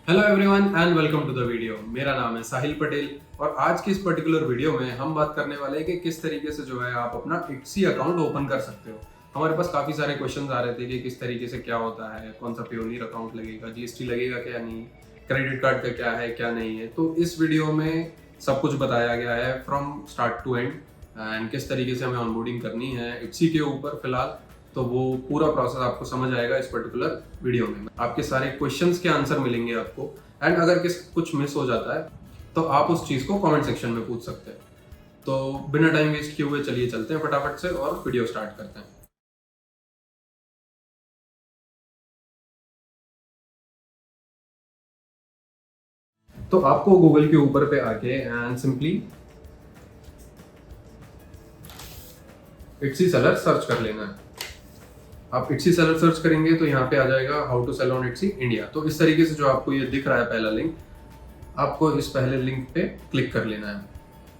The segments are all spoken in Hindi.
Hello everyone and welcome to the video. मेरा नाम है साहिल पटेल और आज की इस पर्टिकुलर वीडियो में हम बात करने वाले हैं कि किस तरीके से जो है आप अपना इट्सी अकाउंट ओपन कर सकते हो। हमारे पास काफ़ी सारे क्वेश्चंस आ रहे थे कि किस तरीके से क्या होता है, कौन सा पियोनियर अकाउंट लगेगा, जीएसटी लगेगा क्या नहीं, क्रेडिट कार्ड का क्या है क्या नहीं है। तो इस वीडियो में सब कुछ बताया गया है from start to end and किस तरीके से हमें ऑनबोर्डिंग करनी है इट्सी के ऊपर फिलहाल। तो वो पूरा प्रोसेस आपको समझ आएगा इस पर्टिकुलर वीडियो में। आपके सारे क्वेश्चंस के आंसर मिलेंगे आपको एंड अगर कुछ मिस हो जाता है तो आप उस चीज़ को कमेंट सेक्शन में पूछ सकते हैं। तो बिना टाइम वेस्ट किए हुए चलिए चलते हैं फटाफट से और वीडियो स्टार्ट करते हैं। तो आपको गूगल के ऊपर पे आके एंड सिंपली इट्सी सेलर सर्च कर लेना है। आप इट्सी सेलर सर्च करेंगे तो यहाँ पे आ जाएगा how to sell on Etsy India. तो इस तरीके से जो आपको ये दिख रहा है पहला लिंक, आपको इस पहले लिंक पे क्लिक कर लेना है।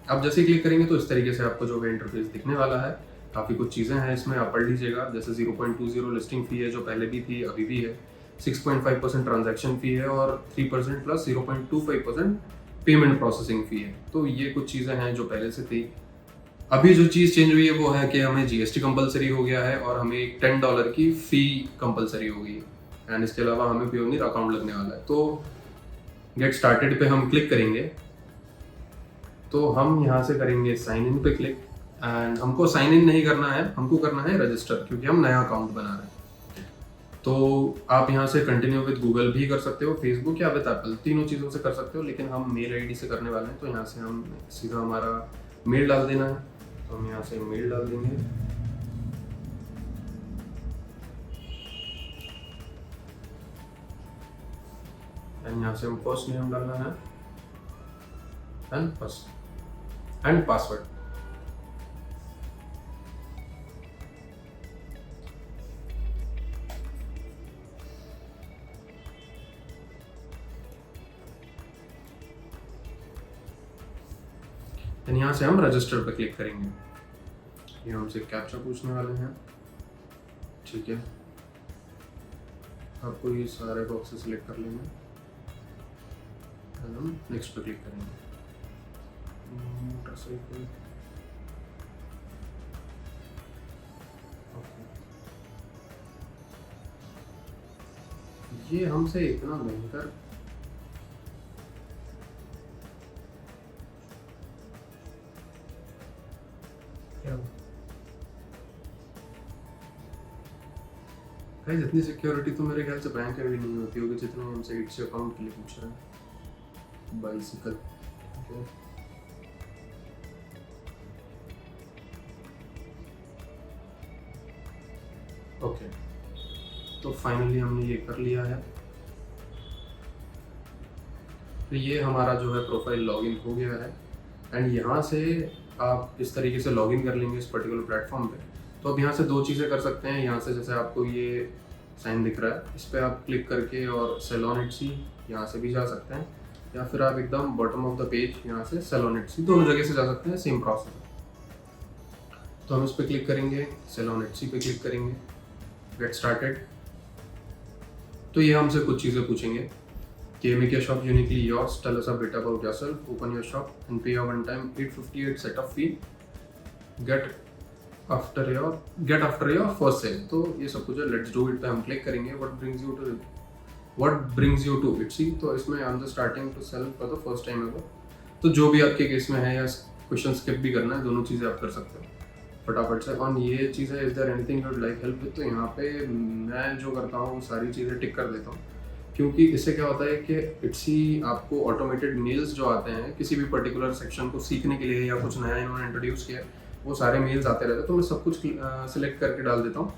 आप जैसे ही क्लिक करेंगे तो इस तरीके से आपको जो है इंटरफेस दिखने वाला है। काफ़ी कुछ चीज़ें हैं इसमें, आप पढ़ लीजिएगा। जैसे 0.20 लिस्टिंग फ़ी है जो पहले भी थी अभी भी है, 6.5% ट्रांजैक्शन फ़ी है और 3% प्लस 0.25% पेमेंट प्रोसेसिंग फ़ी है। तो ये कुछ चीज़ें हैं जो पहले से थी। अभी जो चीज़ चेंज हुई है वो है कि हमें जीएसटी कंपलसरी हो गया है और हमें एक $10 की फ़ी कंपलसरी हो गई है एंड इसके अलावा हमें पियोनियर अकाउंट लगने वाला है। तो गेट स्टार्टेड पे हम क्लिक करेंगे तो हम यहाँ से करेंगे साइन इन पे क्लिक एंड हमको साइन इन नहीं करना है, हमको करना है रजिस्टर, क्योंकि हम नया अकाउंट बना रहे हैं। तो आप यहाँ से कंटिन्यू विद गूगल भी कर सकते हो, फेसबुक या विद एप्पल, तीनों चीज़ों से कर सकते हो, लेकिन हम मेल आईडी से करने वाले हैं। तो यहाँ से हम सीधा हमारा मेल डाल देना है। तो हम यहाँ से मेल डाल देंगे एंड यहाँ से हम फर्स्ट नेम डालना है एंड पासवर्ड। एंड यहाँ से हम रजिस्टर पर क्लिक करेंगे। ये हमसे कैप्चा पूछने वाले हैं, ठीक है। आपको ये सारे बॉक्सेस सिलेक्ट कर लेंगे एंड हम नेक्स्ट पर क्लिक करेंगे। मोटरसाइकिल, ये हमसे इतना भयंकर क्या भाई, जितनी सिक्योरिटी तो मेरे ख्याल से बैंक में भी नहीं होती होगी जितना हमसे इट्सी अकाउंट के लिए पूछ रहा है। Bicycle, okay. तो फाइनली हमने ये कर लिया है। तो ये हमारा जो है प्रोफाइल लॉगिन हो गया है एंड यहाँ से आप इस तरीके से लॉगिन कर लेंगे इस पर्टिकुलर प्लेटफॉर्म पे। तो अब यहाँ से दो चीज़ें कर सकते हैं। यहाँ से जैसे आपको ये साइन दिख रहा है, इस पर आप क्लिक करके और सेल ऑन इट्सी यहाँ से भी जा सकते हैं, या फिर आप एकदम बॉटम ऑफ द पेज यहाँ से सेल ऑन इट्सी, दोनों जगह से जा सकते हैं, सेम प्रोसेस। तो हम इस पर क्लिक करेंगे, सेल ऑन इट्सी पे क्लिक करेंगे, गेट स्टार्टेड। तो ये हमसे कुछ चीज़ें पूछेंगे कि make your shop uniquely yours, tell us a bit about yourself, open your shop and pay a one-time 858 setup fee, get after your first sale। तो ये सब कुछ है। लेट्स डू इट पे हम क्लिक करेंगे। what brings you to Etsy, तो इसमें I am just starting to sell for the first time ever. तो जो भी आपके केस में है या क्वेश्चन स्किप भी करना है, दोनों चीज़ें आप कर सकते हो फटाफट से। और ये चीज़ है, is there anything you'd like help with, तो यहाँ पे मैं जो करता हूँ सारी चीज़ें टिक कर देता हूँ, क्योंकि इससे क्या होता है कि इट्सी आपको ऑटोमेटेड मेल्स जो आते हैं किसी भी पर्टिकुलर सेक्शन को सीखने के लिए या कुछ नया इन्होंने इंट्रोड्यूस किया, वो सारे मेल्स आते रहते हैं। तो मैं सब कुछ सिलेक्ट करके डाल देता हूँ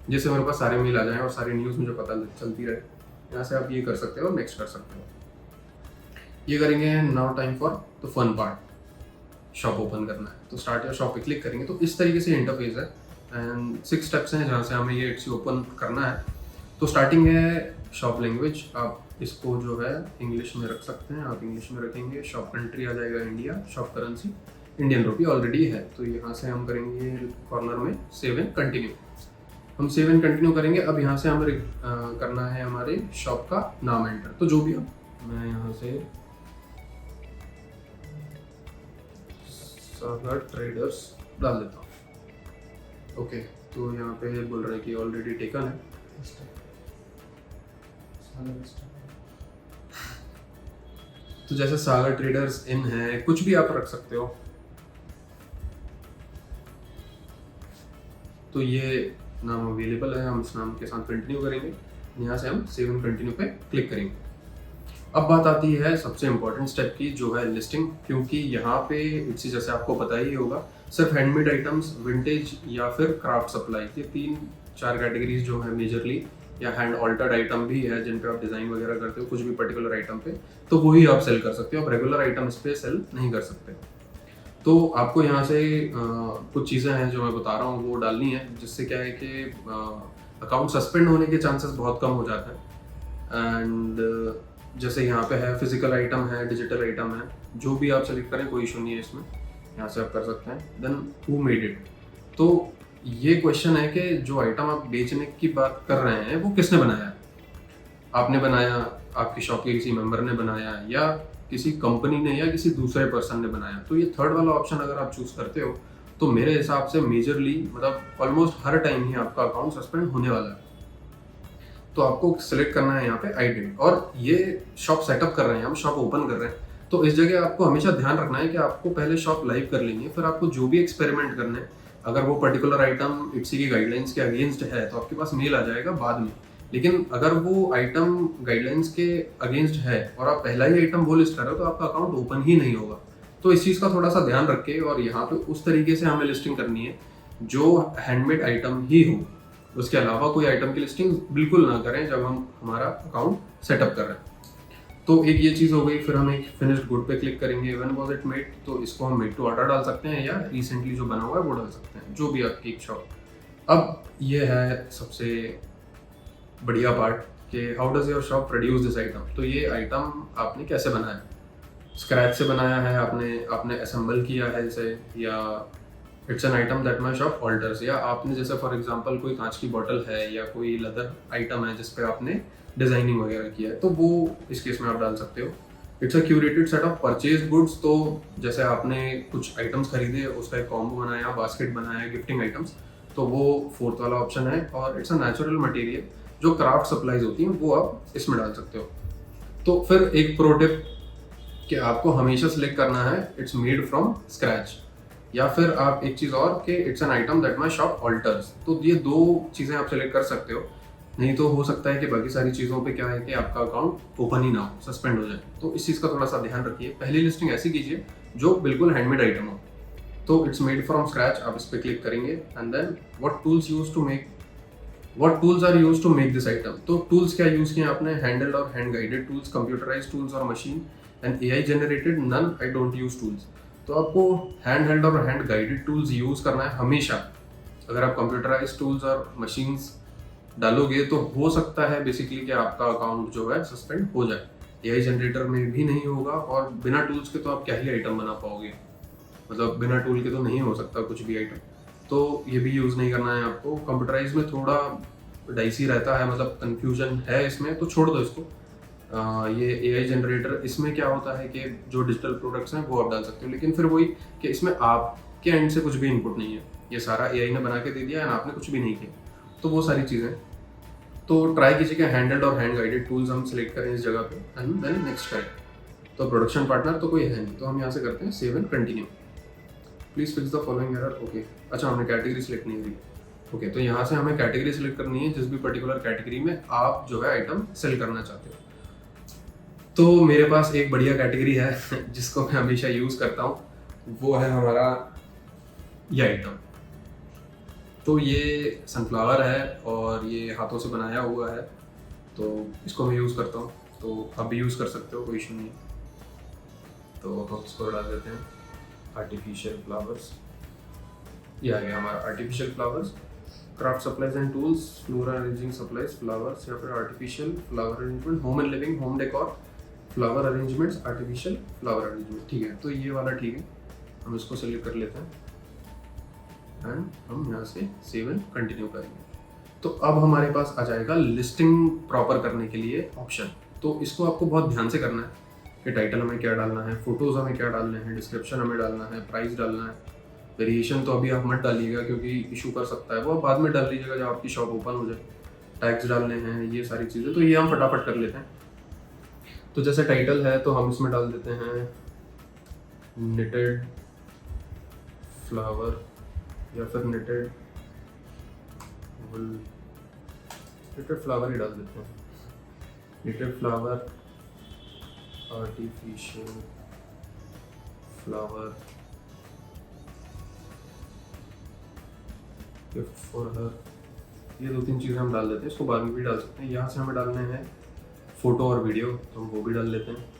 जिससे मेरे पास सारे मेल आ जाएं और सारी न्यूज़ मुझे पता चलती रहे। यहाँ से आप ये कर सकते हो और नेक्स्ट कर सकते हो। ये करेंगे। Now time for the fun part, shop open करना है। तो स्टार्ट योर शॉप पे क्लिक करेंगे तो इस तरीके से इंटरफेस है एंड 6 स्टेप्स हैं जहाँ से हमें ये इट्सी ओपन करना है। तो स्टार्टिंग है शॉप लैंग्वेज, आप इसको जो है इंग्लिश में रख सकते हैं, आप इंग्लिश में रखेंगे। शॉप कंट्री आ जाएगा India, shop currency Indian rupee already है। तो यहाँ से हम करेंगे कॉर्नर में सेव एंड कंटिन्यू, हम सेव एंड कंटिन्यू करेंगे। अब यहाँ से हमें करना है हमारे शॉप का नाम एंटर। तो जो भी आप मैं यहाँ से सागर ट्रेडर्स डाल देता हूँ। ओके, तो यहाँ पे बोल रहे हैं कि ऑलरेडी टेकन है। तो जैसे सागर ट्रेडर्स इन है, कुछ भी आप रख सकते हो। तो ये नाम अवेलेबल है, हम इस नाम के साथ कंटिन्यू करेंगे। यहाँ से हम सेव एंड कंटिन्यू पे क्लिक करेंगे। अब बात आती है सबसे इम्पोर्टेंट स्टेप की, जो है लिस्टिंग। क्योंकि यहाँ पे इसी जैसे आपको पता ही होगा, सिर्फ हैंडमेड आइटम्स, विंटेज या फिर क्राफ्ट सप्लाई, ये 3-4 कैटेगरीज जो है मेजरली, या हैंड ऑल्टर्ड आइटम भी है जिन पे आप डिज़ाइन वगैरह करते हो कुछ भी पर्टिकुलर आइटम पे, तो वही आप सेल कर सकते हो। आप रेगुलर आइटम्स पे सेल नहीं कर सकते। तो आपको यहाँ से कुछ चीज़ें हैं जो मैं बता रहा हूँ वो डालनी है, जिससे क्या है कि अकाउंट सस्पेंड होने के चांसेस बहुत कम हो जाते हैं। एंड जैसे यहाँ पे है फिजिकल आइटम है, डिजिटल आइटम है, जो भी आप सेलेक्ट करें कोई इशू नहीं है इसमें, यहाँ से आप कर सकते हैं। देन हु मेड इट, तो ये क्वेश्चन है कि जो आइटम आप बेचने की बात कर रहे हैं वो किसने बनाया। आपने बनाया, आपकी शॉप के किसी मेंबर ने बनाया, या किसी कंपनी ने, या किसी दूसरे पर्सन ने बनाया। तो ये थर्ड वाला ऑप्शन अगर आप चूज करते हो तो मेरे हिसाब से मेजरली मतलब ऑलमोस्ट हर टाइम ही आपका अकाउंट सस्पेंड होने वाला है। तो आपको सिलेक्ट करना है यहाँ पे आइटम, और ये शॉप सेटअप कर रहे हैं, हम शॉप ओपन कर रहे हैं। तो इस जगह आपको हमेशा ध्यान रखना है कि आपको पहले शॉप लाइव कर लेनी है, फिर आपको जो भी एक्सपेरिमेंट करना है, अगर वो पर्टिकुलर आइटम इट्सी की गाइडलाइंस के अगेंस्ट है तो आपके पास मेल आ जाएगा बाद में। लेकिन अगर वो आइटम गाइडलाइंस के अगेंस्ट है और आप पहला ही आइटम वो लिस्ट कर रहे हो तो आपका अकाउंट ओपन ही नहीं होगा। तो इस चीज़ का थोड़ा सा ध्यान रखें, और यहाँ पे उस तरीके से हमें लिस्टिंग करनी है जो हैंडमेड आइटम ही हो। उसके अलावा कोई आइटम की लिस्टिंग बिल्कुल ना करें जब हम हमारा अकाउंट सेटअप कर रहे हैं। तो एक ये चीज़ हो गई। फिर हम एक फिनिश्ड गुड पे क्लिक करेंगे। व्हेन वाज इट मेड, तो इसको हम मेड टू ऑर्डर डाल सकते हैं, या रिसेंटली जो बना हुआ है वो डाल सकते हैं, जो भी आपकी इच्छा हो। अब ये है सबसे बढ़िया पार्ट कि how does your shop produce this item. तो ये आइटम आपने कैसे बनाया, स्क्रैच से बनाया है आपने असेंबल किया है इसे, या it's an item that my shop alters, या आपने जैसे फॉर एग्जांपल कोई कांच की बॉटल है या कोई लेदर आइटम है जिस पे आपने डिजाइनिंग वगैरह किया है, तो वो इस केस में आप डाल सकते हो। It's a curated set of purchase goods, तो जैसे आपने कुछ आइटम्स खरीदे, उसका एक कॉम्बो बनाया, बास्केट बनाया, गिफ्टिंग आइटम्स, तो वो फोर्थ वाला ऑप्शन है। और इट्स अ नेचुरल मटेरियल, जो क्राफ्ट सप्लाईज होती हैं वो आप इसमें डाल सकते हो। तो फिर एक प्रो टिप कि आपको हमेशा सिलेक्ट करना है इट्स मेड फ्रॉम स्क्रैच, या फिर आप एक चीज़ और कि it's an item that my shop alters. तो ये दो चीज़ें आप सेलेक्ट कर सकते हो। नहीं तो हो सकता है कि बाकी सारी चीज़ों पे क्या है कि आपका अकाउंट ओपन ही ना हो, सस्पेंड हो जाए। तो इस चीज़ का थोड़ा सा ध्यान रखिए। पहली लिस्टिंग ऐसी कीजिए जो बिल्कुल हैंडमेड आइटम हो। तो इट्स मेड फ्रॉम स्क्रैच, आप इस पर क्लिक करेंगे। And then what tools are use to make this item. तो टूल्स क्या यूज़ किए आपने, हैंडल्ड और hand guided tools, computerise tools और machine, and AI generated, none I don't use tools. तो आपको हैंड हेल्ड और हैंड गाइडेड टूल्स यूज़ करना है हमेशा। अगर आप कंप्यूटराइज टूल्स और मशीन्स डालोगे तो हो सकता है बेसिकली कि आपका अकाउंट जो है सस्पेंड हो जाए। AI जनरेटर में भी नहीं होगा, और बिना टूल्स के तो आप क्या ही आइटम बना पाओगे, मतलब बिना टूल के तो नहीं हो सकता कुछ भी आइटम। तो ये भी यूज़ नहीं करना है आपको। कंप्यूटराइज में थोड़ा डाइसी रहता है, मतलब कन्फ्यूजन है इसमें, तो छोड़ दो इसको। ये AI जनरेटर, इसमें क्या होता है कि जो डिजिटल प्रोडक्ट्स हैं वो आप डाल सकते हो, लेकिन फिर वही कि इसमें आपके एंड से कुछ भी इनपुट नहीं है, ये सारा AI ने बना के दे दिया है, आपने कुछ भी नहीं किया। तो वो सारी चीज़ें तो ट्राई कीजिए कि हैंडल्ड और हैंड गाइडेड टूल्स हम सिलेक्ट करें इस जगह पे, एंड देन नेक्स्ट करें। तो प्रोडक्शन पार्टनर तो कोई है नहीं, तो हम यहाँ से करते हैं save and continue. Please fix the following error. Okay, अच्छा हमने कैटेगरी सिलेक्ट नहीं करी। ओके, तो यहाँ से हमें कैटेगरी सिलेक्ट करनी है, जिस भी पर्टिकुलर कैटेगरी में आप जो है आइटम सेल करना चाहते हो। तो मेरे पास एक बढ़िया कैटेगरी है जिसको मैं हमेशा यूज़ करता हूँ, वो है हमारा ये आइटम। तो ये सनफ्लावर है और ये हाथों से बनाया हुआ है, तो इसको मैं यूज़ करता हूँ। तो आप भी यूज़ कर सकते हो, कोई इशू नहीं है। तो हम इसको डाल देते हैं आर्टिफिशियल फ्लावर्स। ये आ गया हमारा artificial flowers. Craft supplies and tools, flora arranging supplies, flowers, या फिर artificial flower arrangement, home and living, home decor, flower arrangements, artificial flower arrangement. ठीक है, तो ये वाला ठीक है, हम इसको सेलेक्ट कर लेते हैं एंड हम यहाँ से सेव एंड कंटिन्यू करेंगे। तो अब हमारे पास आ जाएगा लिस्टिंग प्रॉपर करने के लिए ऑप्शन। तो इसको आपको बहुत ध्यान से करना है कि टाइटल हमें क्या डालना है, फोटोज़ हमें क्या डालने हैं, डिस्क्रिप्शन हमें डालना है, प्राइस डालना है। वेरिएशन तो अभी आप मत डालिएगा क्योंकि इशू कर सकता है, वो आप बाद में डाल लीजिएगा जब आपकी शॉप ओपन हो जाए। टैग्स डालने हैं, ये सारी चीज़ें, तो ये हम फटाफट कर लेते हैं। तो जैसे टाइटल है तो हम इसमें डाल देते हैं निटेड फ्लावर या फिर निटेड फ्लावर ही डाल देते हैं। Knitted flower, artificial flower, gift for her, ये 2-3 चीज़ें हम डाल देते हैं। इसको बाद में भी डाल सकते हैं। यहाँ से हमें डालने हैं फ़ोटो और वीडियो, तो हम वो भी डाल लेते हैं।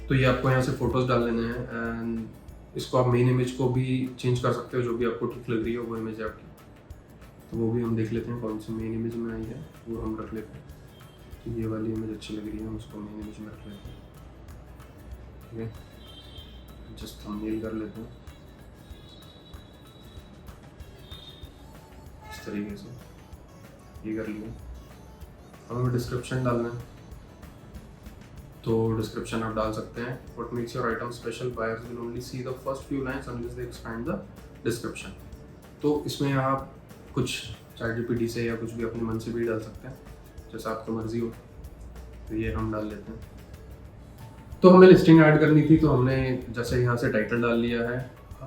तो ये आपको यहाँ से फ़ोटोज़ डाल लेने हैं एंड इसको आप मेन इमेज को भी चेंज कर सकते हो, जो भी आपको ठीक लग रही है वो इमेज आपकी। तो वो भी हम देख लेते हैं कौन सी मेन इमेज में आई है, वो हम रख लेते हैं। तो ये वाली इमेज अच्छी लग रही है, हम उसको मेन इमेज में रख लेते हैं। ठीक है, जस्ट थंबनेल कर लेते हैं इस तरीके से, ये कर लिया। अब हमें डिस्क्रिप्शन डालना है, तो डिस्क्रिप्शन आप डाल सकते हैं। What makes your item special, buyers will only see the first few lines unless they expand the description. तो इसमें आप कुछ ChatGPT से या कुछ भी अपने मन से भी डाल सकते हैं, जैसा आपकी मर्जी हो। तो ये हम डाल लेते हैं। तो हमें लिस्टिंग ऐड करनी थी, तो हमने जैसे यहाँ से टाइटल डाल लिया है।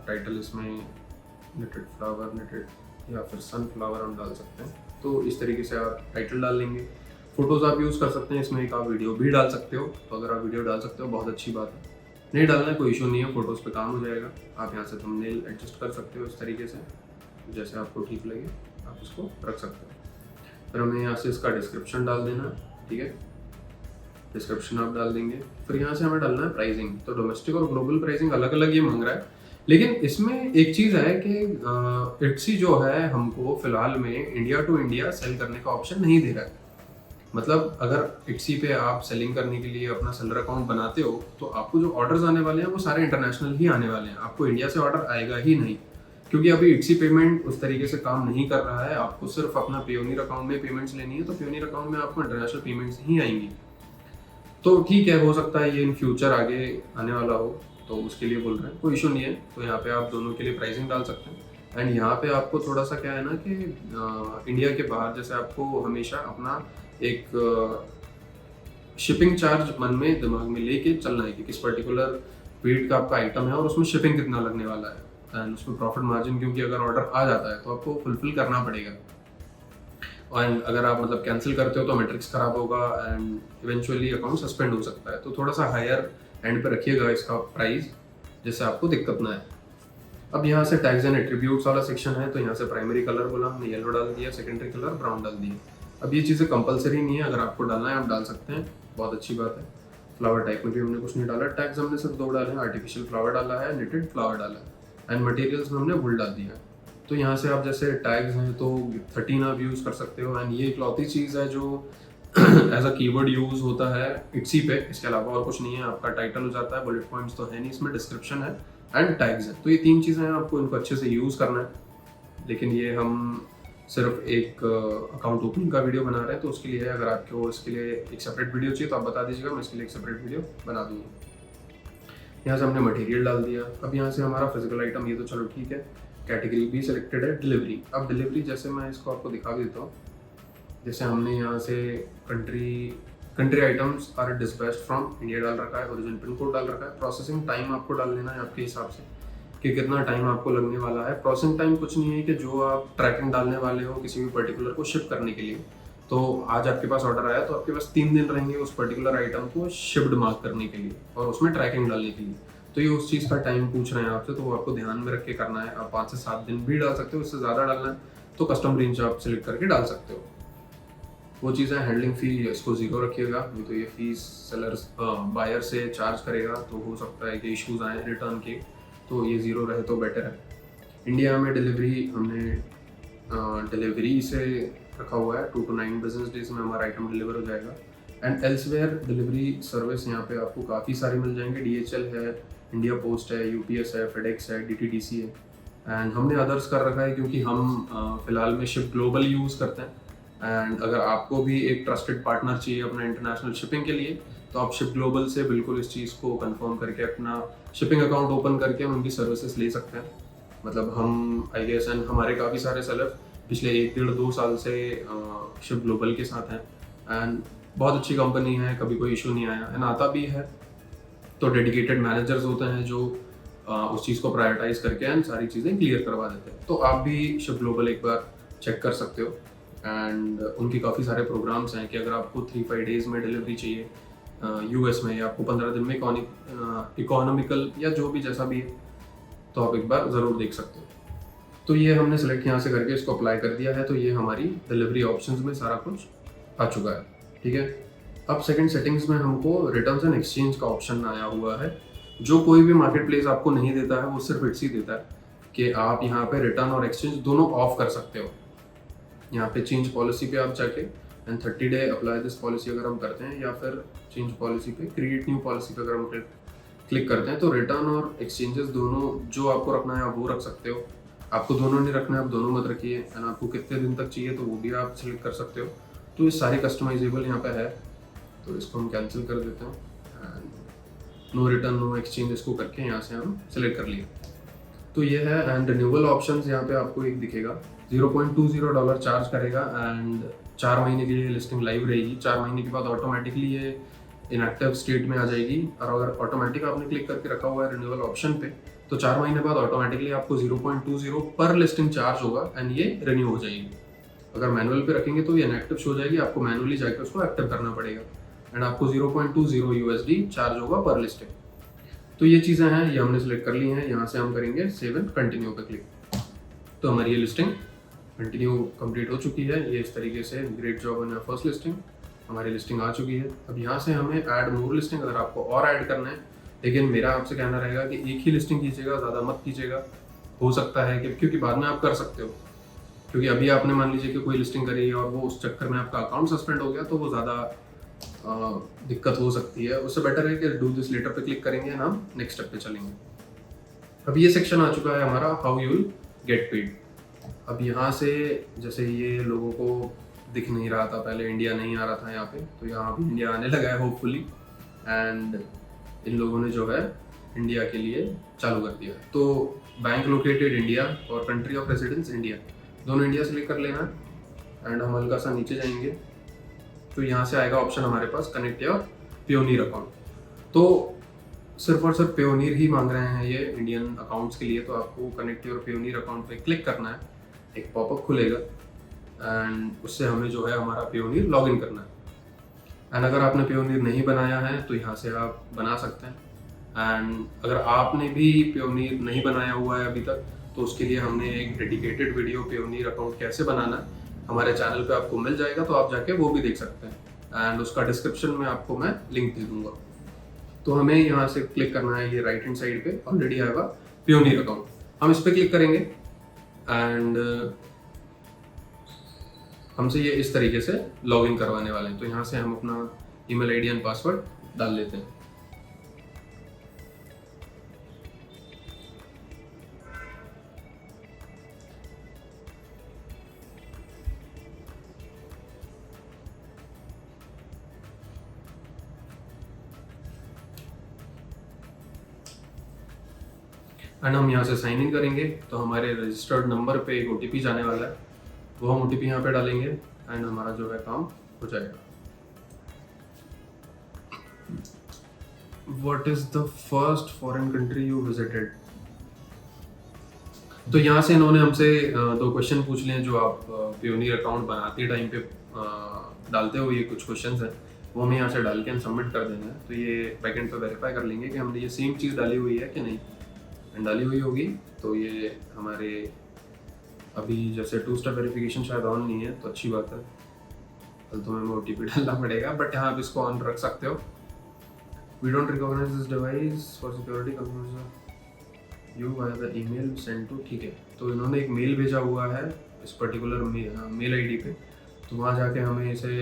टाइटल इसमें निटेड फ्लावर, निटेड या फिर सनफ्लावर हम डाल सकते हैं। तो इस तरीके से आप टाइटल डाल लेंगे। फ़ोटोज़ आप यूज़ कर सकते हैं, इसमें एक आप वीडियो भी डाल सकते हो। तो अगर आप वीडियो डाल सकते हो बहुत अच्छी बात है, नहीं डालना है कोई इशू नहीं है, फ़ोटोज़ पे काम हो जाएगा। आप यहाँ से थंबनेल एडजस्ट कर सकते हो इस तरीके से, जैसे आपको ठीक लगे आप इसको रख सकते हो। फिर हमें यहाँ से इसका डिस्क्रिप्शन डाल देना है। ठीक है, डिस्क्रिप्शन आप डाल देंगे। फिर यहाँ से हमें डालना है प्राइसिंग। तो डोमेस्टिक और ग्लोबल प्राइसिंग अलग अलग ये मांग रहा है, लेकिन इसमें एक चीज़ है कि इट्सी जो है हमको फ़िलहाल में इंडिया टू इंडिया सेल करने का ऑप्शन नहीं दे रहा है। मतलब अगर इट्सी पे आप सेलिंग करने के लिए अपना सेलर अकाउंट बनाते हो तो आपको जो ऑर्डर्स आने वाले हैं वो सारे इंटरनेशनल ही आने वाले हैं, आपको इंडिया से ऑर्डर आएगा ही नहीं। क्योंकि अभी इट्सी पेमेंट उस तरीके से काम नहीं कर रहा है। आपको सिर्फ अपना पेयोनियर अकाउंट में पेमेंट्स लेनी है, तो पेयोनियर अकाउंट में आपको इंटरनेशनल पेमेंट्स ही आएंगी। तो ठीक है, हो सकता है ये इन फ्यूचर आगे आने वाला हो, तो उसके लिए बोल रहे हैं, कोई इशू नहीं है। तो यहाँ पे आप दोनों के लिए प्राइसिंग डाल सकते हैं। एंड यहाँ पे आपको थोड़ा सा क्या है ना कि इंडिया के बाहर जैसे आपको हमेशा अपना एक शिपिंग चार्ज मन में दिमाग में लेके चलना है कि किस पर्टिकुलर वेट का आपका आइटम है और उसमें शिपिंग कितना लगने वाला है एंड उसमें प्रॉफिट मार्जिन, क्योंकि अगर ऑर्डर आ जाता है तो आपको फुलफिल करना पड़ेगा। और अगर आप मतलब कैंसिल करते हो तो मैट्रिक्स खराब होगा एंड इवेंचुअली अकाउंट सस्पेंड हो सकता है। तो थोड़ा सा हायर एंड पे रखिएगा इसका प्राइस, जिससे आपको दिक्कत ना है। अब यहाँ से टैग्स एंड एट्रीब्यूट्स वाला सेक्शन है, तो यहाँ से प्राइमरी कलर बोला हमने येलो डाल दिया, सेकेंडरी कलर ब्राउन डाल दिया। अब ये चीज़ें कंपलसरी नहीं है, अगर आपको डालना है आप डाल सकते हैं, बहुत अच्छी बात है। फ्लावर टाइप में भी हमने कुछ नहीं डाला, टैग्स हमने सिर्फ 2 डाले हैं, आर्टिफिशियल फ्लावर डाला है, निटेड फ्लावर डाला है एंड मटेरियल्स में हमने वुल डाल दिया है। तो यहाँ से आप जैसे टैग्स हैं तो 13 आप यूज़ कर सकते हो एंड ये इकलौती चीज़ है जो एज अ कीवर्ड यूज़ होता है इट्सी पे, इसके अलावा और कुछ नहीं है। आपका टाइटल हो जाता है, बुलेट पॉइंट्स तो है नहीं इसमें, डिस्क्रिप्शन है एंड टैग्स है। तो ये 3 चीज़ें हैं, आपको इनको अच्छे से यूज़ करना है। लेकिन ये हम सिर्फ एक अकाउंट ओपनिंग का वीडियो बना रहे हैं, तो उसके लिए अगर आपको इसके लिए एक सेपरेट वीडियो चाहिए तो आप बता दीजिएगा, मैं इसके लिए एक सेपरेट वीडियो बना दूँगा। यहाँ से हमने मटेरियल डाल दिया। अब यहाँ से हमारा फिजिकल आइटम, ये तो चलो ठीक है, कैटेगरी भी सिलेक्टेड है, डिलीवरी। अब डिलीवरी जैसे मैं इसको आपको दिखा देता हूँ, जैसे हमने यहाँ से country items are dispatched from India डाल रखा है, ओरिजिन पिन कोड डाल रखा है, प्रोसेसिंग टाइम आपको डाल लेना है आपके हिसाब से कि कितना टाइम आपको लगने वाला है। प्रोसेसिंग टाइम कुछ नहीं है कि जो आप ट्रैकिंग डालने वाले हो किसी भी पर्टिकुलर को शिप करने के लिए, तो आज आपके पास ऑर्डर आया तो आपके पास 3 दिन रहेंगे उस पर्टिकुलर आइटम को शिप्ड मार्क करने के लिए और उसमें ट्रैकिंग डालने के लिए। तो ये उस चीज़ का टाइम पूछ रहे हैं आपसे, तो वो आपको ध्यान में रख के करना है। आप 5 से 7 दिन भी डाल सकते हो, उससे ज़्यादा डालना है तो कस्टम रेंज आप सिलेक्ट करके डाल सकते हो। वो चीज़ है, हैंडलिंग फ़ी इसको 0 रखिएगा, नहीं तो ये फीस सेलर्स बायर से चार्ज करेगा, तो हो सकता है कि इश्यूज़ आए रिटर्न के, तो ये 0 रहे तो बेटर है। इंडिया में डिलीवरी हमने डिलीवरी से रखा हुआ है, 2 to 9 बिजनेस डेज में हमारा आइटम डिलीवर हो जाएगा। एंड एल्सवेयर डिलीवरी सर्विस यहाँ पे आपको काफ़ी सारे मिल जाएंगे। DHL है, इंडिया पोस्ट है, UPS है, फेडेक्स है, DTDC है। एंड हमने अदर्स कर रखा है क्योंकि हम फ़िलहाल में शिप ग्लोबल यूज़ करते हैं। एंड अगर आपको भी एक ट्रस्टेड पार्टनर चाहिए अपना इंटरनेशनल शिपिंग के लिए, तो आप शिप ग्लोबल से बिल्कुल इस चीज़ को कंफर्म करके अपना शिपिंग अकाउंट ओपन करके हम उनकी सर्विसेज ले सकते हैं। मतलब हम आई गेस एंड हमारे काफ़ी सारे सेलर पिछले 1 डेढ़ 2 साल से शिप ग्लोबल के साथ हैं। एंड बहुत अच्छी कंपनी है, कभी कोई इशू नहीं आया। एंड आता भी है तो डेडिकेटेड मैनेजर्स होते हैं जो उस चीज़ को प्रायोरिटाइज करके एंड सारी चीज़ें क्लियर करवा देते हैं। तो आप भी शिप ग्लोबल एक बार चेक कर सकते हो। एंड उनके काफ़ी सारे प्रोग्राम्स हैं कि अगर आपको 3-5 डेज़ में डिलीवरी चाहिए US में, या आपको 15 दिन में इकोनॉमिकल या जो भी जैसा भी है, तो आप एक बार ज़रूर देख सकते हो। तो ये हमने सेलेक्ट यहाँ से करके इसको अप्लाई कर दिया है। तो ये हमारी डिलीवरी ऑप्शंस में सारा कुछ आ चुका है, ठीक है। अब सेकंड सेटिंग्स में हमको रिटर्न्स एंड एक्सचेंज का ऑप्शन आया हुआ है, जो कोई भी मार्केट प्लेस आपको नहीं देता है। वो सिर्फ इट्स ही देता है कि आप यहाँ पे रिटर्न और एक्सचेंज दोनों ऑफ कर सकते हो। यहाँ पे चेंज पॉलिसी पे आप जाके and 30 day apply this policy अगर हम करते हैं, या फिर चेंज पॉलिसी पे क्रिएट न्यू पॉलिसी पे अगर हम क्लिक करते हैं, तो रिटर्न और एक्सचेंजेस दोनों जो आपको रखना है आप वो रख सकते हो। आपको दोनों नहीं रखना है, आप दोनों मत रखिए। एंड आपको कितने दिन तक चाहिए तो वो भी आप सिलेक्ट कर सकते हो। तो ये सारी कस्टमाइजेबल यहाँ पे है। तो इसको हम कैंसिल कर देते हैं and no return no exchange इसको करके यहाँ से हम सिलेक्ट कर लिए। तो ये है। एंड रिन्यूअल ऑप्शंस यहाँ पे आपको एक दिखेगा, $0.20 चार्ज करेगा एंड 4 महीने के लिए लिस्टिंग लाइव रहेगी। 4 महीने के बाद ऑटोमेटिकली ये इनएक्टिव स्टेट में आ जाएगी। और अगर ऑटोमेटिक आपने क्लिक करके रखा हुआ है रिन्यूअल ऑप्शन पे, तो 4 महीने बाद ऑटोमेटिकली आपको 0.20 पर लिस्टिंग चार्ज होगा एंड ये रिन्यू हो जाएगी। अगर मैनुअल पे रखेंगे तो ये इनएक्टिव शो हो जाएगी, आपको मैनुअली जाकर उसको एक्टिव करना पड़ेगा। एंड आपको 0.20 USD चार्ज होगा पर लिस्टिंग। तो ये चीज़ें हैं, ये हमने सेलेक्ट कर ली हैं। यहाँ से हम करेंगे सेव एंड कंटिन्यू पे क्लिक। तो हमारी ये लिस्टिंग कंटिन्यू कंप्लीट हो चुकी है। ये इस तरीके से great job on your first listing, हमारी लिस्टिंग आ चुकी है। अब यहाँ से हमें ऐड मोर लिस्टिंग, अगर आपको और ऐड करना है, लेकिन मेरा आपसे कहना रहेगा कि एक ही लिस्टिंग कीजिएगा, ज़्यादा मत कीजिएगा। हो सकता है कि क्योंकि बाद में आप कर सकते हो, क्योंकि अभी आपने मान लीजिए कि कोई लिस्टिंग करी है और वो उस चक्कर में आपका अकाउंट सस्पेंड हो गया, तो वो ज़्यादा दिक्कत हो सकती है। उससे बेटर है कि डू दिस लेटर पे क्लिक करेंगे, हम नेक्स्ट स्टेप पे चलेंगे। अब ये सेक्शन आ चुका है हमारा how you will get paid. अब यहाँ से जैसे ये लोगों को दिख नहीं रहा था पहले, इंडिया नहीं आ रहा था यहाँ पे, तो यहाँ भी इंडिया आने लगा है होपफुली। एंड इन लोगों ने जो है इंडिया के लिए चालू कर दिया। तो बैंक लोकेटेड इंडिया और कंट्री ऑफ रेसिडेंस इंडिया, दोनों इंडिया सेलेक्ट कर लेना है। एंड हम हल्का सा नीचे जाएंगे तो यहाँ से आएगा ऑप्शन हमारे पास कनेक्ट योर पेयोनीर अकाउंट। तो सिर्फ और सिर्फ पेयोनीर ही मांग रहे हैं ये इंडियन अकाउंट्स के लिए। तो आपको कनेक्ट योर पेयोनीर अकाउंट पे क्लिक करना है, एक पॉपअप खुलेगा एंड उससे हमें जो है हमारा पेयोनीर लॉगिन करना है। एंड अगर आपने पेयोनीर नहीं बनाया है तो यहाँ से आप बना सकते हैं। एंड अगर आपने भी पेयोनीर नहीं बनाया हुआ है अभी तक, तो उसके लिए हमने एक डेडिकेटेड वीडियो पेयोनीर अकाउंट कैसे बनाना है हमारे चैनल पे आपको मिल जाएगा, तो आप जाके वो भी देख सकते हैं। एंड उसका डिस्क्रिप्शन में आपको मैं लिंक दे दूंगा। तो हमें यहाँ से क्लिक करना है, ये राइट हैंड साइड पे ऑलरेडी आएगा पेयोनीर अकाउंट, हम इस पर क्लिक करेंगे एंड हमसे ये इस तरीके से लॉगिन करवाने वाले हैं। तो यहाँ से हम अपना ईमेल आईडी एंड पासवर्ड डाल लेते हैं। एंड हम यहाँ से साइन इन करेंगे तो हमारे रजिस्टर्ड नंबर पे एक OTP जाने वाला है, वो हम OTP यहाँ पे डालेंगे एंड हमारा जो है काम हो जाएगा। What is the first foreign country you visited? तो यहाँ से इन्होंने हमसे 2 क्वेश्चन पूछ लिए जो आप पेयोनीर अकाउंट बनाते टाइम पे डालते हो। ये कुछ क्वेश्चंस हैं, वो हमें यहाँ से डाल के हम सबमिट कर देना है। तो ये बैकएंड पे वेरीफाई कर लेंगे कि हमने ये सेम चीज़ डाली हुई है कि नहीं। एंड डाली हुई होगी तो ये हमारे अभी जैसे 2 स्टेप वेरिफिकेशन शायद ऑन नहीं है, तो अच्छी बात है। कल तो हमें OTP डालना पड़ेगा, बट यहाँ आप इसको ऑन रख सकते हो। We don't recognize this device for security confusion you via the email sent to, ठीक है। तो इन्होंने एक मेल भेजा हुआ है इस पर्टिकुलर मेल आईडी पे, तो वहाँ जाके हमें इसे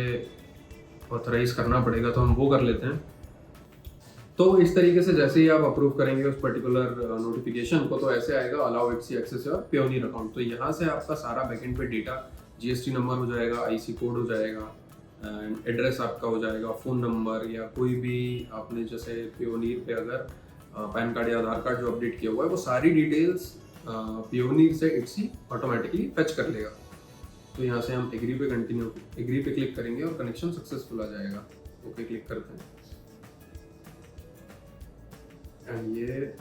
ऑथराइज़ करना पड़ेगा, तो हम वो कर लेते हैं। तो इस तरीके से जैसे ही आप अप्रूव करेंगे उस पर्टिकुलर नोटिफिकेशन को, तो ऐसे आएगा अलाउ इट्सी एक्सेस योर प्योनीर अकाउंट। तो यहाँ से आपका सारा बैकएंड पे डेटा, जीएसटी नंबर हो जाएगा, आईसी कोड हो जाएगा, एड्रेस आपका हो जाएगा, फ़ोन नंबर, या कोई भी आपने जैसे प्योनीर पे अगर पैन कार्ड या आधार कार्ड जो अपडेट किया हुआ है, वो सारी डिटेल्स प्योनीर से इट्सी ऑटोमेटिकली फेच कर लेगा। तो यहाँ से हम एग्री पे कंटिन्यू, एग्री पे क्लिक करेंगे और कनेक्शन सक्सेसफुल आ जाएगा। ओके क्लिक करते हैं एंड ये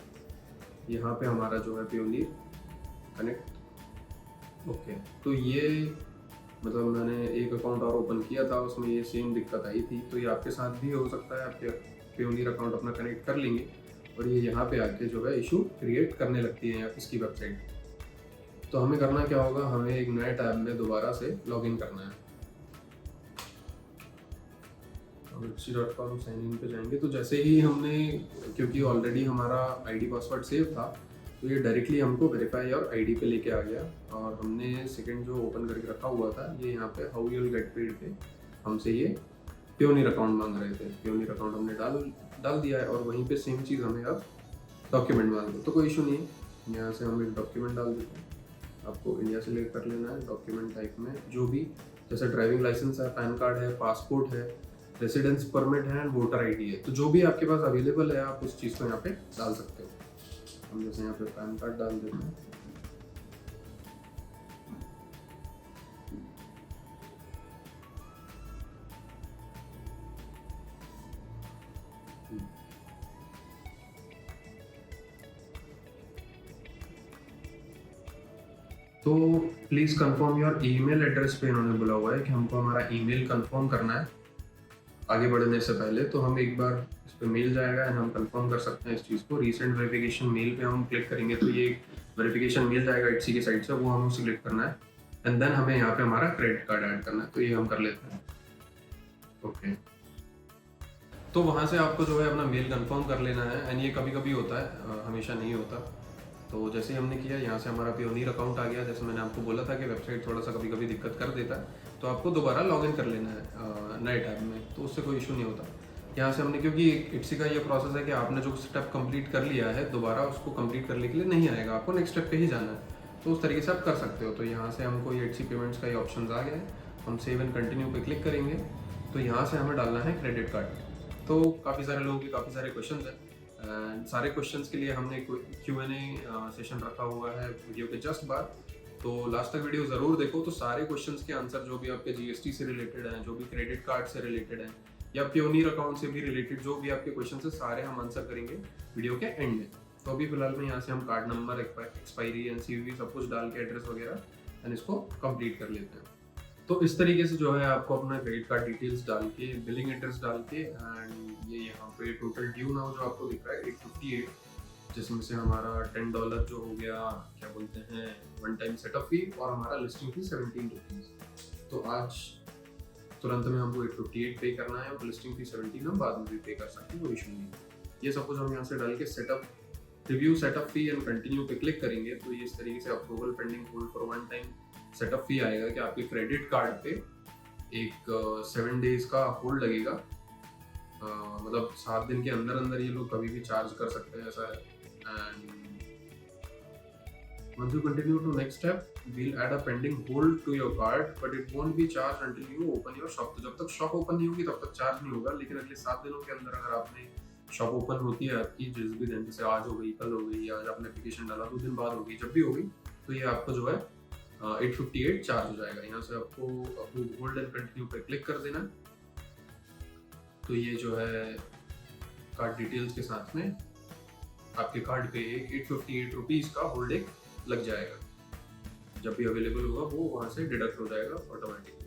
यहाँ पे हमारा जो है प्योनीर कनेक्ट। ओके, तो ये मतलब मैंने एक अकाउंट और ओपन किया था, उसमें ये सेम दिक्कत आई थी। तो ये आपके साथ भी हो सकता है, आपके प्योनीर अकाउंट अपना कनेक्ट कर लेंगे और ये यहाँ पे आके जो है इशू क्रिएट करने लगती है इसकी वेबसाइट। तो हमें करना क्या होगा, हमें एक नए टैब में दोबारा से लॉगिन करना है। itsi.com साइन इन पे जाएंगे, तो जैसे ही हमने, क्योंकि ऑलरेडी हमारा आईडी पासवर्ड सेव था, तो ये डायरेक्टली हमको वेरीफाई और आईडी पे लेके आ गया। और हमने सेकंड जो ओपन करके रखा हुआ था, ये यहाँ पे how you will get paid पे हमसे ये प्योनीर अकाउंट मांग रहे थे। प्योनीर अकाउंट हमने डाल दिया है और वहीं पे सेम चीज़ हमें अब डॉक्यूमेंट मांग रहे, तो कोई इशू नहीं है। यहाँ से हम एक डॉक्यूमेंट डाल देते हैं, आपको इंडिया से लेकर कर लेना है। डॉक्यूमेंट टाइप में जो भी, जैसे ड्राइविंग लाइसेंस है, पैन कार्ड है, पासपोर्ट है, रेसिडेंस परमिट है एंड वोटर आईडी है, तो जो भी आपके पास अवेलेबल है आप उस चीज़ को यहाँ पे डाल सकते हो। हम जैसे यहाँ पे पैन कार्ड डाल देते हैं। तो please confirm your email address पे इन्होंने बोला हुआ है कि हमको हमारा ईमेल कंफर्म करना है आगे बढ़ने से पहले। तो हम एक बार इस पर मेल जाएगा एंड हम कंफर्म कर सकते हैं इस चीज़ को। रीसेंट वेरिफिकेशन मेल पे हम क्लिक करेंगे तो ये वेरिफिकेशन मेल जाएगा इट्सी की साइड से, वो हम उसे क्लिक करना है एंड देन हमें यहाँ पे हमारा क्रेडिट कार्ड ऐड करना है, तो ये हम कर लेते हैं। ओके, तो वहाँ से आपको जो है अपना मेल कंफर्म कर लेना है एंड ये कभी कभी होता है, हमेशा नहीं होता। तो जैसे ही हमने किया, यहाँ से हमारा प्योनीर अकाउंट आ गया। जैसे मैंने आपको बोला था कि वेबसाइट थोड़ा सा कभी कभी दिक्कत कर देता है, तो आपको दोबारा लॉगिन कर लेना है नए टैब में, तो उससे कोई इशू नहीं होता। यहाँ से हमने, क्योंकि इट्सी का ये प्रोसेस है कि आपने जो स्टेप कंप्लीट कर लिया है, दोबारा उसको कंप्लीट करने के लिए नहीं आएगा, आपको नेक्स्ट स्टेप पे ही जाना है, तो उस तरीके से आप कर सकते हो। तो यहाँ से हमको ये इट्सी पेमेंट्स का ये ऑप्शन आ गया है, हम सेव एंड कंटिन्यू पे क्लिक करेंगे। तो यहाँ से हमें डालना है क्रेडिट कार्ड। तो काफ़ी सारे लोगों के काफ़ी सारे क्वेश्चन हैं एंड सारे क्वेश्चंस के लिए हमने Q&A सेशन रखा हुआ है वीडियो के जस्ट बाद, तो लास्ट तक वीडियो ज़रूर देखो। तो सारे क्वेश्चंस के आंसर जो भी आपके जीएसटी से रिलेटेड हैं, जो भी क्रेडिट कार्ड से रिलेटेड हैं, या प्योनीर अकाउंट से भी रिलेटेड जो भी आपके क्वेश्चन है, सारे हम आंसर करेंगे वीडियो के एंड में। तो अभी फिलहाल में यहाँ से हम card number, expiry and CVV सब कुछ डाल के, एड्रेस वगैरह, एंड इसको कंप्लीट कर लेते हैं। तो इस तरीके से जो है आपको अपना क्रेडिट कार्ड डिटेल्स डाल के, बिलिंग एड्रेस डाल के, एंड ये यहाँ पे टोटल ड्यू नाउ जो आपको दिख रहा है 858, जिसमें से हमारा $10 जो हो गया, क्या बोलते हैं, वन टाइम सेटअप फी, और हमारा लिस्टिंग फी 17 रुपीज़। तो आज तुरंत में हमको 858 पे करना है और लिस्टिंग फी 17 हम बाद में भी पे कर सकते हैं, कोई इशू नहीं। ये सब कुछ हम यहाँ से डाल के setup, review setup fee and continue पे क्लिक करेंगे, तो ये इस तरीके से approval pending hold for one time setup fee आएगा कि आपके क्रेडिट कार्ड पे एक 7 डेज का होल्ड लगेगा। मतलब 7 दिन के अंदर अंदर ये लोग कभी भी चार्ज कर सकते हैं, ऐसा है। And once you continue to next step, we'll add a pending hold to your card, but it won't be charged until you open your shop। तो जब तक शॉप ओपन नहीं होगी तब तक चार्ज नहीं होगा, लेकिन अगले 7 दिनों के अंदर अगर आपने शॉप ओपन होती है आपकी, जिस भी दिन, जैसे आज हो गई, कल हो गई, या आज आपने एप्लीकेशन डाला 2 दिन बाद होगी, जब भी होगी, तो ये आपको जो है 858 चार्ज हो जाएगा। यहाँ से आपको अप्रूव होल्ड एंड कंटिन्यू पे क्लिक कर देना। तो ये जो है कार्ड डिटेल्स के साथ में आपके कार्ड पे 858 रुपीज़ का होल्ड एक लग जाएगा। जब भी अवेलेबल होगा वो वहाँ से डिडक्ट हो जाएगा ऑटोमेटिकली।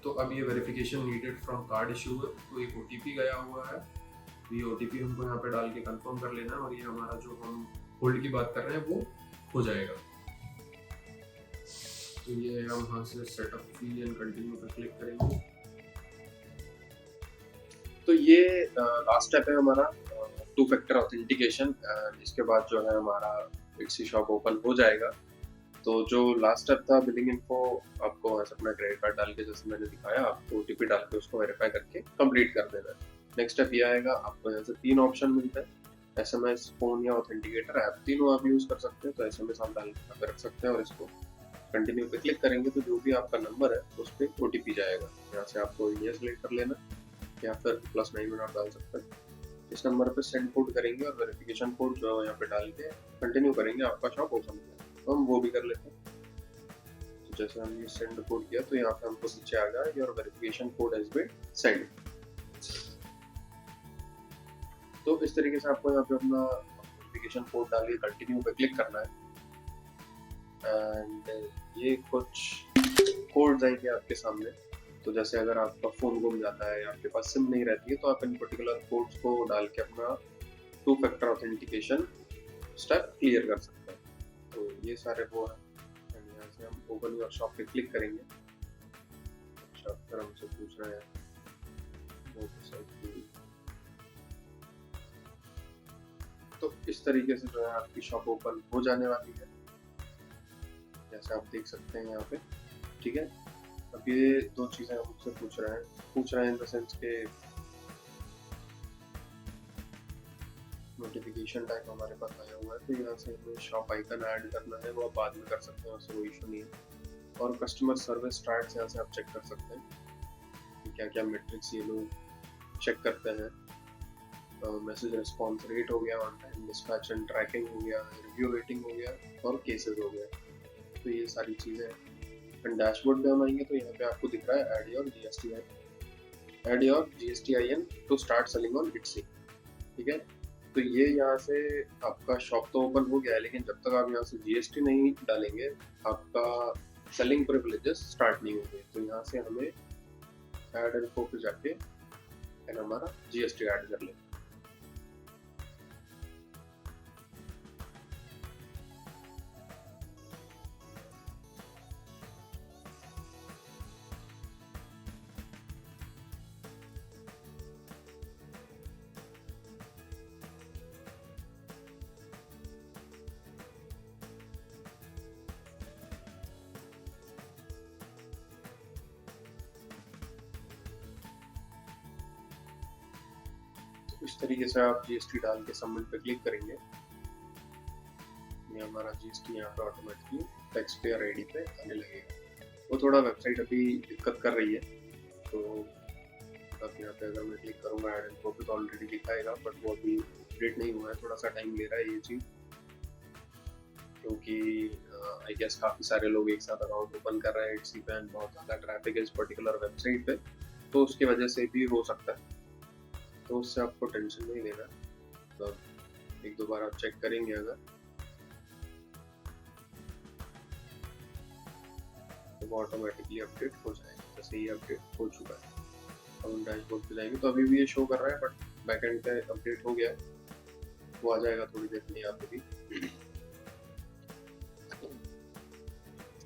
तो अब ये verification needed from card issuer, तो एक OTP गया हुआ है, ये OTP हमको यहाँ पे डाल के कंफर्म कर लेना है और ये हमारा जो हम होल्ड की बात कर रहे हैं वो हो जाएगा। तो ये हम यहाँ से सेटअप फी एंड कंटिन्यू पर क्लिक करेंगे। तो ये लास्ट स्टेप है हमारा 2 फैक्टर ऑथेंटिकेशन। इसके बाद जो है हमारा इट्सी शॉप ओपन हो जाएगा। तो जो लास्ट स्टेप था बिलिंग इन्फो, आपको वहाँ से अपना क्रेडिट कार्ड डाल के, जैसे मैंने दिखाया, आपको ओटीपी डाल के उसको वेरीफाई करके कंप्लीट कर देना है। नेक्स्ट स्टेप ये आएगा, आपको यहाँ से 3 ऑप्शन मिलता है, एसएमएस, फोन या ऑथेंटिकेटर ऐप, तीनों आप यूज कर सकते हैं। तो एसएमएस आप डाल के रख सकते हैं और इसको कंटिन्यू पे क्लिक करेंगे तो जो भी आपका नंबर है उस पर ओटीपी जाएगा। यहाँ से आपको इंडिया सेलेक्ट कर लेना या फिर +91 आप डाल सकते हैं। इस नंबर पे सेंड कोड करेंगे और वेरिफिकेशन कोड जो है यहाँ पे डाल के कंटिन्यू करेंगे, आपका शॉप ओपन हो जाएगा। तो हम वो भी कर लेते हैं। तो जैसे हमने सेंड कोड किया तो यहाँ पे हमको नीचे आ गया your verification code has been send. तो इस तरीके से आपको यहाँ पे अपना वेरिफिकेशन कोड डाल के कंटिन्यू पे क्लिक करना है एंड ये कुछ कोड्स आएंगे आपके सामने। तो जैसे अगर आपका फ़ोन गुम जाता है या आपके पास सिम नहीं रहती है तो आप इन पर्टिकुलर कोड्स को डाल के अपना 2 फैक्टर ऑथेंटिकेशन स्टेप क्लियर कर सकते हैं। तो ये सारे वो है। यहाँ से हम ओपन योर शॉप पे क्लिक करेंगे। शॉप पर हमसे पूछ रहे हैं तो इस तरीके से जो है आपकी शॉप ओपन हो जाने वाली है, जैसे आप देख सकते हैं यहाँ पे। ठीक है, अब ये 2 चीज़ें हमसे पूछ रहे हैं इन द सेंस के नोटिफिकेशन टाइप हमारे पास आया हुआ है, तो यहाँ से हमें शॉप आइकन ऐड करना है, वो आप बाद में कर सकते हैं, उससे कोई इशू नहीं है। और कस्टमर सर्विस स्टार्ट यहाँ से आप चेक कर सकते हैं कि क्या क्या मेट्रिक्स ये लोग चेक करते हैं। मैसेज रिस्पॉन्स रेट हो गया, on time dispatch and tracking हो गया, रिव्यू रेटिंग हो गया और केसेस हो गया। तो ये सारी चीज़ें हैं। डैशबोर्ड पे हम आएंगे तो यहाँ पे आपको दिख रहा है add your GSTIN to start selling on Etsy. ठीक है, तो ये यहाँ से आपका शॉप तो ओपन हो गया है, लेकिन जब तक आप यहाँ से GST नहीं डालेंगे आपका सेलिंग प्रिविलेजेस स्टार्ट नहीं होंगे। तो यहाँ से हमें ऐड इन्फो पे जाके हमारा GST ऐड कर लें। इस तरीके से आप GST डाल के सबमिट पे क्लिक करेंगे। ये हमारा GST यहाँ पे ऑटोमेटिकली टैक्स पेयर आईडी पे आने लगेगा। वो थोड़ा वेबसाइट अभी दिक्कत कर रही है, तो अब यहाँ पे अगर मैं क्लिक करूँगा ऐड इन्फो पे तो ऑलरेडी दिखाएगा, बट वो अभी अपडेट नहीं हुआ है, थोड़ा सा टाइम ले रहा है ये चीज़, क्योंकि आई गेस काफ़ी सारे लोग एक साथ अकाउंट ओपन कर रहे हैं इट्सी पे एंड बहुत ज़्यादा ट्रैफिक है इस पर्टिकुलर वेबसाइट पे, तो उसकी वजह से भी हो सकता है। तो उससे आपको टेंशन नहीं लेना, तो एक दो बार आप चेक करेंगे अगर, तो वो ऑटोमेटिकली अपडेट हो जाएगा। जैसे ये अपडेट हो चुका है, अब हम डैशबोर्ड पे जाएंगे तो अभी भी ये शो कर रहा है, बट बैकएंड पे अपडेट हो गया है, वो आ जाएगा थोड़ी देर में यहाँ पे भी।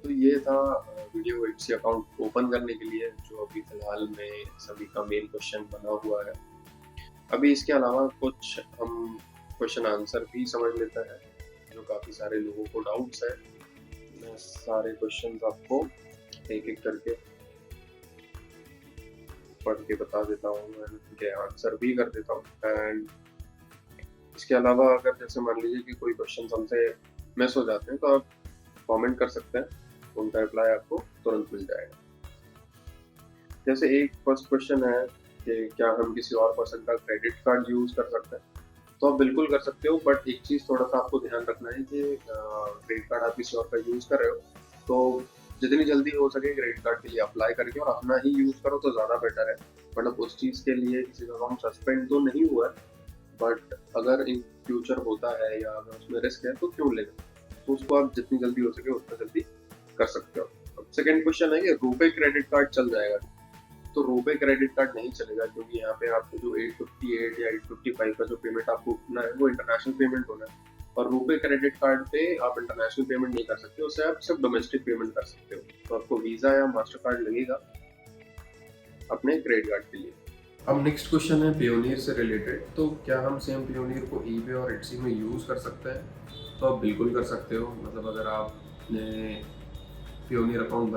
तो ये था वीडियो इट्सी अकाउंट ओपन करने के लिए, जो अभी फिलहाल में सभी का मेन क्वेश्चन बना हुआ है। अभी इसके अलावा कुछ हम क्वेश्चन आंसर भी समझ लेते हैं, जो काफ़ी सारे लोगों को डाउट्स है। मैं सारे क्वेश्चंस आपको एक एक करके पढ़ के बता देता हूँ, मैं उनके आंसर भी कर देता हूँ। एंड इसके अलावा अगर जैसे मान लीजिए कि कोई क्वेश्चन हमसे मिस हो जाते हैं तो आप कमेंट कर सकते हैं, उनका रिप्लाई आपको तुरंत मिल जाएगा। जैसे एक फर्स्ट क्वेश्चन है कि क्या हम किसी और पर्सन का क्रेडिट कार्ड यूज़ कर सकते हैं, तो आप बिल्कुल कर सकते हो, बट एक चीज़ थोड़ा सा आपको ध्यान रखना है कि क्रेडिट कार्ड आप किसी और का यूज़ कर रहे हो तो जितनी जल्दी हो सके क्रेडिट कार्ड के लिए अप्लाई करके और अपना ही यूज़ करो तो ज़्यादा बेटर है। मतलब उस चीज़ के लिए किसी का अकाउंट सस्पेंड तो नहीं हुआ है, बट अगर इन फ्यूचर होता है या अगर उसमें रिस्क है तो क्यों लेना, तो उसको आप जितनी जल्दी हो सके उतना जल्दी कर सकते हो। अब सेकेंड क्वेश्चन है कि रुपे क्रेडिट कार्ड चल जाएगा, तो रुपे क्रेडिट कार्ड नहीं चलेगा, क्योंकि यहाँ पे आपको जो 858 या 855 का जो पेमेंट आपको करना है वो इंटरनेशनल पेमेंट होना है, और रुपे क्रेडिट कार्ड पे आप इंटरनेशनल पेमेंट नहीं कर सकते, उससे आप सिर्फ डोमेस्टिक पेमेंट कर सकते हो। तो आपको वीज़ा या मास्टर कार्ड लगेगा अपने क्रेडिट कार्ड के लिए। अब नेक्स्ट क्वेश्चन है पेयोनियर से रिलेटेड, तो क्या हम सेम पेयोनियर को ईबे और इट्सी में यूज़ कर सकते हैं? तो आप बिल्कुल कर सकते हो। मतलब अगर आपने पियोनियर अकाउंट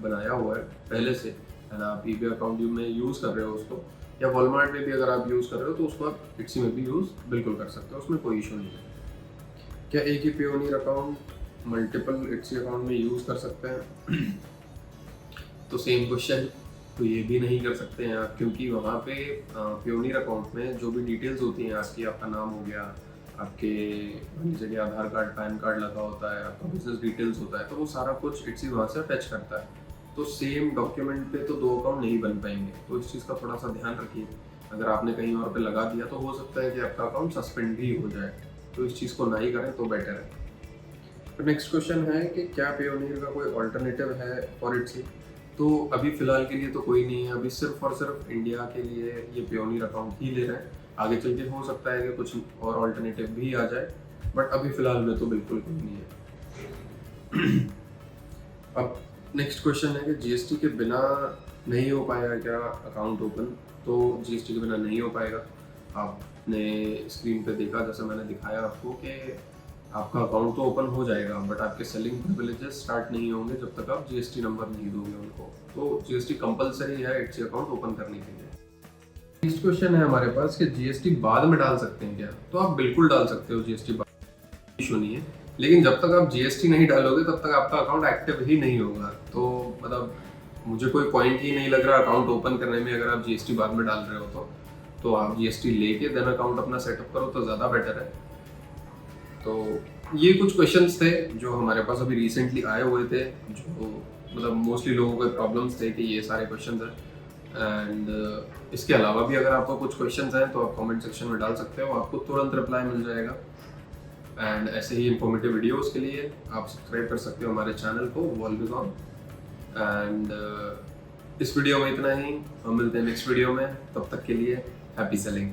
बनाया हुआ है पहले से, है ना, आप ईबे अकाउंट में यूज़ कर रहे हो उसको, या वॉलमार्ट में भी अगर आप यूज़ कर रहे हो तो उसको आप इट्सी में भी यूज़ बिल्कुल कर सकते हो, उसमें कोई इशू नहीं है। क्या एक ही पियोनियर अकाउंट मल्टीपल इट्सी अकाउंट में यूज़ कर सकते हैं? तो सेम क्वेश्चन, तो ये भी नहीं कर सकते हैं आप, क्योंकि वहाँ पे पियोनियर अकाउंट में जो भी डिटेल्स होती हैं आपकी, आपका नाम हो गया, आपके जगह आधार कार्ड पैन कार्ड लगा होता है, आपका बिजनेस डिटेल्स होता है, तो वो सारा कुछ इट्सी वहाँ से अटैच करता है। तो सेम डॉक्यूमेंट पे तो दो अकाउंट नहीं बन पाएंगे, तो इस चीज़ का थोड़ा सा ध्यान रखिए। अगर आपने कहीं और पे लगा दिया तो हो सकता है कि आपका अकाउंट सस्पेंड भी हो जाए, तो इस चीज़ को ना ही करें तो बेटर है। तो नेक्स्ट क्वेश्चन है कि क्या पियोनियर का कोई ऑल्टरनेटिव है फॉर इट्सी? तो अभी फ़िलहाल के लिए तो कोई नहीं है, अभी सिर्फ और सिर्फ इंडिया के लिए ये पियोनियर अकाउंट ही ले रहे हैं। आगे चल के हो सकता है कि कुछ और ऑल्टरनेटिव भी आ जाए, बट अभी फ़िलहाल में तो बिल्कुल कोई नहीं है। अब नेक्स्ट क्वेश्चन है कि जीएसटी के बिना नहीं हो पाएगा क्या अकाउंट ओपन? तो जीएसटी के बिना नहीं हो पाएगा। आपने स्क्रीन पे देखा, जैसे मैंने दिखाया आपको, कि आपका अकाउंट तो ओपन हो जाएगा, बट आपके सेलिंग प्रिविलेजेस स्टार्ट नहीं होंगे जब तक आप जीएसटी नंबर नहीं दोगे उनको। तो जीएसटी कंपलसरी है इट्सी अकाउंट ओपन करने के लिए। नेक्स्ट क्वेश्चन है हमारे पास कि जीएसटी बाद में डाल सकते हैं क्या? तो आप बिल्कुल डाल सकते हो जीएसटी बाद, इशू नहीं है, लेकिन जब तक आप जीएसटी नहीं डालोगे तब तक आपका अकाउंट एक्टिव ही नहीं होगा। तो मतलब मुझे कोई पॉइंट ही नहीं लग रहा अकाउंट ओपन करने में, अगर आप जीएसटी बाद में डाल रहे हो तो आप जीएसटी लेके देन अकाउंट अपना सेटअप करो तो ज़्यादा बेटर है। तो ये कुछ क्वेश्चंस थे जो हमारे पास अभी रिसेंटली आए हुए थे, जो मतलब मोस्टली लोगों के प्रॉब्लम्स थे कि ये सारे क्वेश्चंस हैं। एंड इसके अलावा भी अगर आपको कुछ क्वेश्चंस हैं तो आप कमेंट सेक्शन में डाल सकते हो, आपको तुरंत रिप्लाई मिल जाएगा। एंड ऐसे ही इंफॉर्मेटिव वीडियोस के लिए आप सब्सक्राइब कर सकते हो हमारे चैनल को वॉल्विजॉन। एंड इस वीडियो में इतना ही, हम मिलते हैं नेक्स्ट वीडियो में, तब तक के लिए हैप्पी सेलिंग।